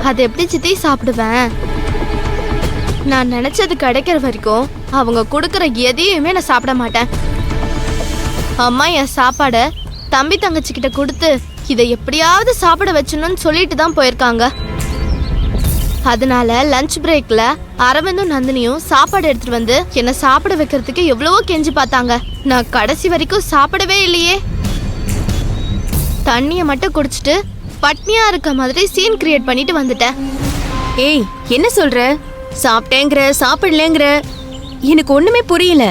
அது எப்படி சித்தி சாப்பிடுவேன்? நான் நினைச்சது கிடைக்கிற வரைக்கும் அவங்க கொடுக்கற எதையுமே நான் சாப்பிட மாட்டேன். அம்மா என் சாப்பாட தம்பி தங்கச்சி கிட்ட கொடுத்து இதை எப்படியாவது சாப்பிட வச்சணும்னு சொல்லிட்டு தான் போயிருக்காங்க. அதனால லஞ்ச் பிரேக்ல அரவிந்தும் நந்தினியும் சாப்பாடு எடுத்துட்டு வந்து என்ன சாப்பிட வைக்கிறதுக்கு எவ்வளவோ கெஞ்சி பார்த்தாங்க. நான் கடைசி வரைக்கும் சாப்பிடவே இல்லையே. தண்ணிய மட்டும் குடிச்சிட்டு பட்னியா இருக்க மாதிரி சீன் கிரியேட் பண்ணிட்டு வந்துட்டேன். ஏய், என்ன சொல்ற? சாப்பிட்டேங்கிற சாப்பிடலங்கிற, எனக்கு ஒண்ணுமே புரியல.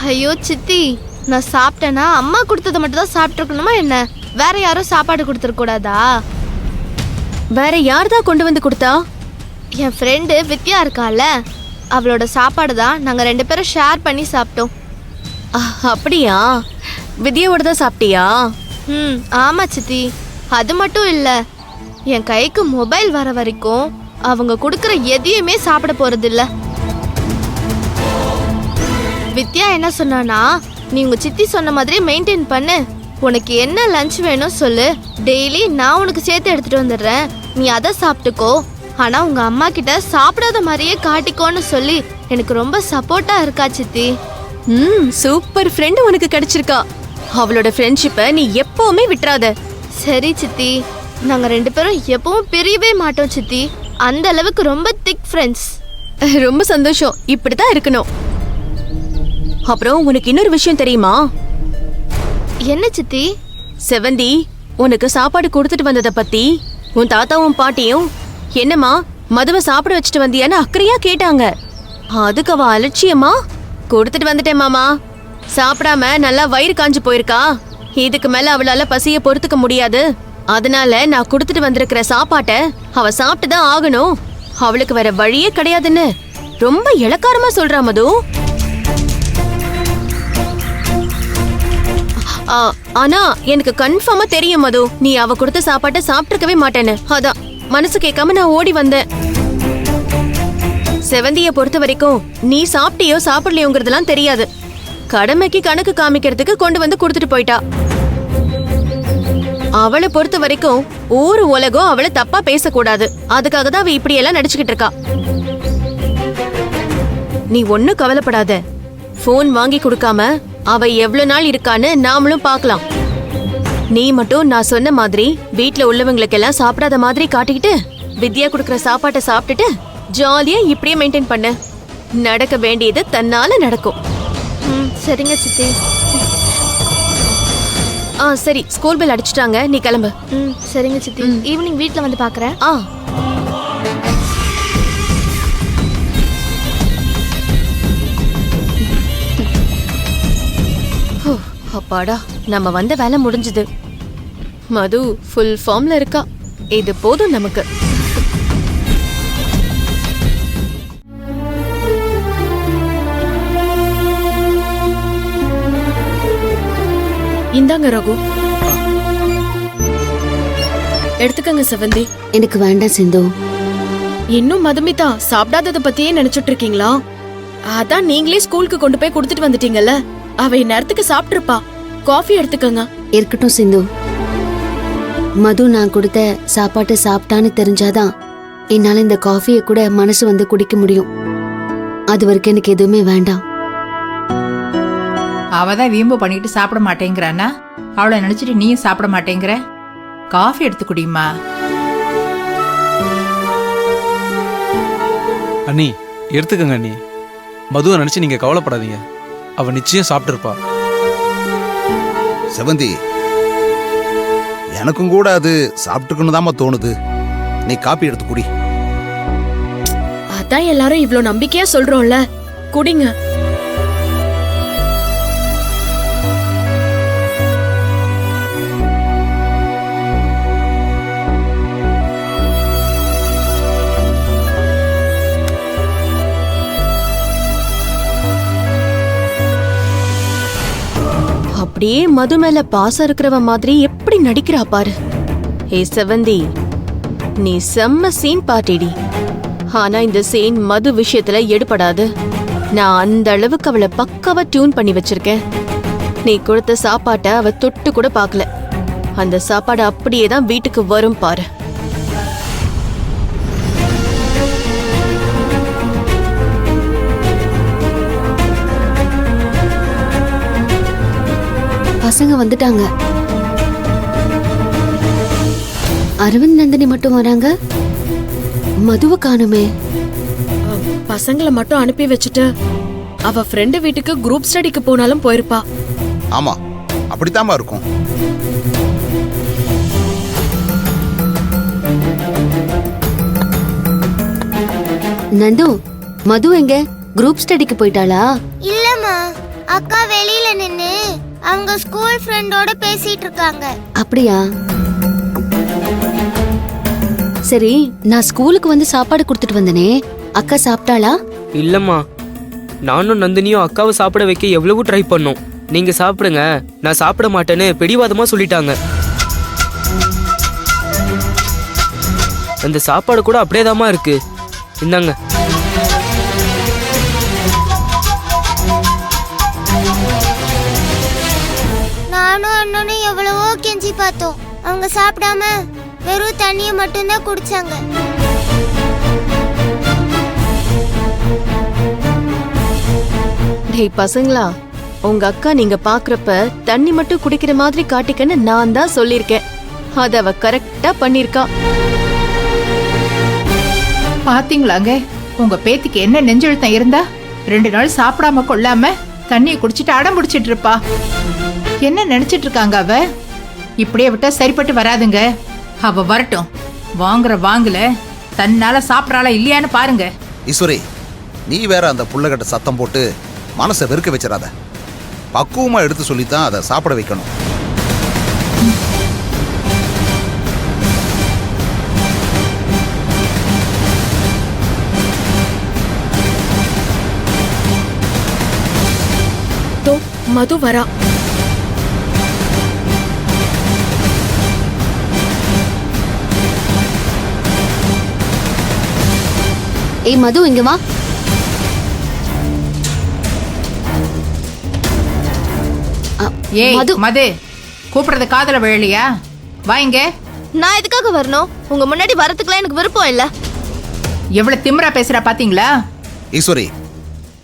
ஐயோ சித்தி, நான் சாப்பிட்டேன்னா அம்மா கொடுத்ததை மட்டும் தான் சாப்பிட்டுருக்கணுமா என்ன? வேற யாரும் சாப்பாடு கொடுத்துருக்க கூடாதா? வேற யார்தான் கொண்டு வந்து கொடுத்தா? என் ஃப்ரெண்டு வித்யா இருக்கால, அவளோட சாப்பாடு தான் நாங்க 2 பேரும் ஷேர் பண்ணி சாப்பிட்டோம். அப்படியா? வித்யாவோட தான் சாப்பிட்டியா? ஆமா சித்தி. அது மட்டும் இல்ல, என் கைக்கு மொபைல் வர வரைக்கும் அவங்க கொடுக்கற எதையுமே சாப்பிட போறது இல்ல. வித்யா என்ன சொன்னானா, நீ உங்க சித்தி சொன்ன மாதிரி மெயின்டைன் பண்ணு, உனக்கு என்ன லஞ்ச் வேணும் சொல்லு, டெய்லி நான் உனக்கு சேர்த்து எடுத்துட்டு வந்துடுறேன், நீ அதை சாப்பிட்டுக்கோ, ஆனா உங்க அம்மா கிட்ட சாப்பிடாத மாதிரியே காட்டிக்கோன்னு சொல்லி எனக்கு ரொம்ப சப்போர்ட்டா இருக்கா சித்தி. சூப்பர் ஃப்ரெண்ட் உனக்கு கிடைச்சிருக்கா. அவளோட ஃப்ரெண்ட்ஷிப்பை நீ எப்பவுமே விட்டுறாத. சரி சித்தி, நாங்க 2 பேரும் எப்பவும் பிரியவே மாட்டோம் சித்தி. அந்த அளவுக்கு ரொம்ப திக் ஃப்ரெண்ட்ஸ். ரொம்ப சந்தோஷம், இப்படிதான் இருக்கணும். அப்புறம் உனக்கு இன்னொரு விஷயம் தெரியுமா? என்ன சித்தி? செவந்தி உனக்கு சாப்பாடு கொடுத்துட்டு வந்ததை பத்தி உன் தாத்தாவும் பாட்டியும் என்னம்மா மதுவை சாப்பிட வச்சுட்டு வந்தியான்னு அக்கறையா கேட்டாங்க. அதுக்கு அவ அலட்சியமா கொடுத்துட்டு வந்துட்டேன் மாமா, சாப்பிடாம நல்லா வயிறு காஞ்சு போயிருக்கா, இதுக்கு மேல அவளால பசிய பொறுத்துக்க முடியாது, அதனால நான் கொடுத்துட்டு வந்திருக்கிற சாப்பாட்டை அவ சாப்பிட்டுதான் ஆகணும், அவளுக்கு வேற வழியே கிடையாதுன்னு ரொம்ப இளக்காரமா சொல்றா மது. ஆனா எனக்கு கன்ஃபார்மா தெரியும் மது, நீ அவ கொடுத்த சாப்பாட்டை சாப்பிட்டுருக்கவே மாட்டேன்னு. அதான் மனசு கேட்காம நான் ஓடி வந்தேன். செவந்திய பொறுத்த வரைக்கும் நீ சாப்பிட்டியோ சாப்பிடலையோங்கிறதுலாம் தெரியாது, கடமைக்கு கணக்கு காமிக்கிறதுக்கு கொண்டு வந்து கொடுத்துட்டு போயிட்டா. அவளை பொறுத்த வரைக்கும் ஊர் உலகம் அவளை தப்பா பேசக்கூடாது, அதுக்காக தான் அவ இப்படி எல்லாம் நடிச்சுக்கிட்டு இருக்கா. நீ ஒன்னும் கவலைப்படாத, போன் வாங்கி கொடுக்காம அவ எவ்வளவு நாள் இருக்கான்னு நாமளும் பார்க்கலாம். நீ மட்டும் நான் சொன்ன மாதிரி வீட்டுல உள்ளவங்களுக்கு எல்லாம் சாப்பிடாத மாதிரி காட்டிக்கிட்டு வித்யா கொடுக்கற சாப்பாட்டை சாப்பிட்டுட்டு ஜாலியா இப்படியே மெயின்டைன் பண்ண, நடக்க வேண்டியது தன்னால நடக்கும். சரிங்க சித்தி. சரி, ஸ்கூல் பெல் அடிச்சிட்டாங்க, நீ கிளம்பு. சரிங்க சித்தி, ஈவினிங் வீட்ல வந்து பாக்குறேன். அப்பாடா, நம்ம வந்த வேலை முடிஞ்சது. மது ஃபுல் ஃபார்ம்ல இருக்கா, இது போதும் நமக்கு. இந்தாங்க ரகு, எடுத்துக்கங்க. செவந்தி எனக்கு வேண்டாம் சிந்து. இன்னும் மதுமிதா சாப்பிடாதத பத்தியே நினைச்சிட்டு இருக்கீங்களா? அதான் நீங்களே ஸ்கூலுக்கு கொண்டு போய் கொடுத்துட்டு வந்துட்டீங்கல்ல, அவ நேரத்துக்கு சாப்பிட்டுருப்பா. காஃபி எடுத்துக்கங்க. இருக்கட்டும் சிந்து, மது நான் கொடுத்த சாப்பாட்டை சாப்பிட்டான்னு தெரிஞ்சாதான் என்னால இந்த காஃபியை கூட மனசு வந்து குடிக்க முடியும். அது வரைக்கும் எனக்கு எதுவுமே வேண்டாம். அவதான் வீம்பு பண்ணிட்டு சாப்பிட மாட்டேங்கிறானா, அவளை நினைச்சிட்டு நீயும் சாப்பிட மாட்டேங்கிற. காஃபி எடுத்து குடியுமா. அண்ணி எடுத்துக்கங்க அண்ணி, மதுவை நினைச்சு நீங்க கவலைப்படாதீங்க, அவ நிச்சயம் சாப்பிட்டுருப்பா. செவந்தி, எனக்கும் கூட அது சாப்பிட்டுக்கணும் தாமா தோணுது, நீ காப்பி எடுத்து குடி. அதான் எல்லாரும் இவ்ளோ நம்பிக்கையா சொல்றோம்ல, குடிங்க. அப்படியே மது மேல பாசம் இருக்கிறவ மாதிரி எப்படி நடிக்கிறா பாரு. ஏ செவந்தி, நீ செம்ம சீன் பாட்டிடி, ஆனா இந்த சீன் மது விஷயத்துல எடுபடாது. நான் அந்த அளவுக்கு அவளை பக்காவா டியூன் பண்ணி வச்சிருக்கேன். நீ கொடுத்த சாப்பாட்டை அவ தொட்டு கூட பார்க்கல, அந்த சாப்பாடு அப்படியே தான் வீட்டுக்கு வரும் பாரு. பசங்க வந்துட்டாங்க. அரவிந்த் நந்தினி மட்டும் வராங்க. மதுவை காணுமே. பசங்களை மட்டும் அனுப்பி வச்சுட்டு அவ ஃப்ரெண்டு வீட்டுக்கு குரூப் ஸ்டடிக்கு போனாலும் போயிருப்பா. ஆமா அப்படித்தாம்மா இருக்கும். நந்து, மது எங்க? குரூப் ஸ்டடிக்கு போயிட்டாளா? இல்லம்மா, அக்கா வெளியில நின்னு அவங்க ஸ்கூல் ஃப்ரெண்டோட பேசிட்டு இருக்காங்க. அப்படியா? சரி, நான் ஸ்கூலுக்கு வந்து சாப்பாடு கொடுத்துட்டு வந்தனே, அக்கா சாப்பிட்டாளா? இல்லம்மா, நானும் நந்தினியும் அக்காவை சாப்பிட வைக்க எவ்வளவு ட்ரை பண்ணோம். நீங்க சாப்பிடுங்க, நான் சாப்பிட மாட்டேன்னு பிடிவாதமா சொல்லிட்டாங்க. அந்த சாப்பாடு கூட அப்படியேதாம்மா இருக்கு. இந்தாங்க. நானும் அண்ணனும் எவ்வளவோ கெஞ்சி பார்த்தோம். அவங்க சாப்பிடாம வெறும் தண்ணியை மட்டும்தான் குடிச்சாங்க. டேய் பசங்களா, உங்க அக்கா நீங்க பாக்குறப்ப தண்ணி மட்டும் குடிக்கிற மாதிரி காட்டிக்கன்னு நான் தான் சொல்லிருக்கேன். அத அவ கரெக்டா பண்ணிருக்கா. பாத்தீங்களாங்க, உங்க பேத்திக்கு என்ன நெஞ்செழுத்தம் இருந்தா 2 நாள் சாப்பிடாம கொள்ளாம தண்ணியை குடிச்சிட்டு அடம் பிடிச்சிட்டு இருப்பா. என்ன நினைச்சிட்டு இருக்காங்க அவ? இப்படியே விட்டா சரிப்பட்டு வராதுங்க. அவ வரட்டும், வாங்குற வாங்கல தன்னால சாப்பிடறாளா இல்லையான்னு பாருங்க. ஈஸ்வரி, நீ வேற அந்த புள்ளகிட்ட சத்தம் போட்டு மனசை வெறுக்க வச்சிடாத. பக்குவமா எடுத்து சொல்லித்தான் அதை சாப்பிட வைக்கணும். தோ மது வரா. ஏய் மது, இங்க வா. ஏய் மது. மது, கூப்பிடுறது காதல விழலையா? வா இங்க. நான் எதுக்காக வரணும்? உங்க முன்னாடி வரதுக்குலாம் எனக்கு விருப்பம் இல்ல. எவ்வளவு திமிரா பேசுறா பாத்தீங்களா? ஈஸ்வரி,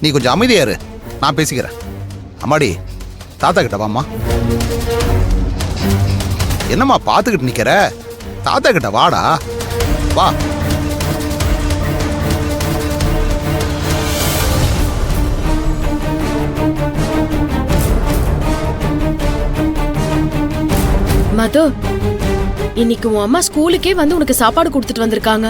நீ கொஞ்சம் அமைதியா இரு, நான் பேசிக்கிறேன். அம்மாடி, தாத்தா கிட்ட வாம்மா. என்னம்மா பார்த்துக்கிட்டு நிக்கிற? தாத்தா கிட்ட வாடா, வா. மது, இன்னைக்கு உன் அம்மா ஸ்கூலுக்கே வந்து உனக்கு சாப்பாடு கொடுத்துட்டு வந்திருக்காங்க.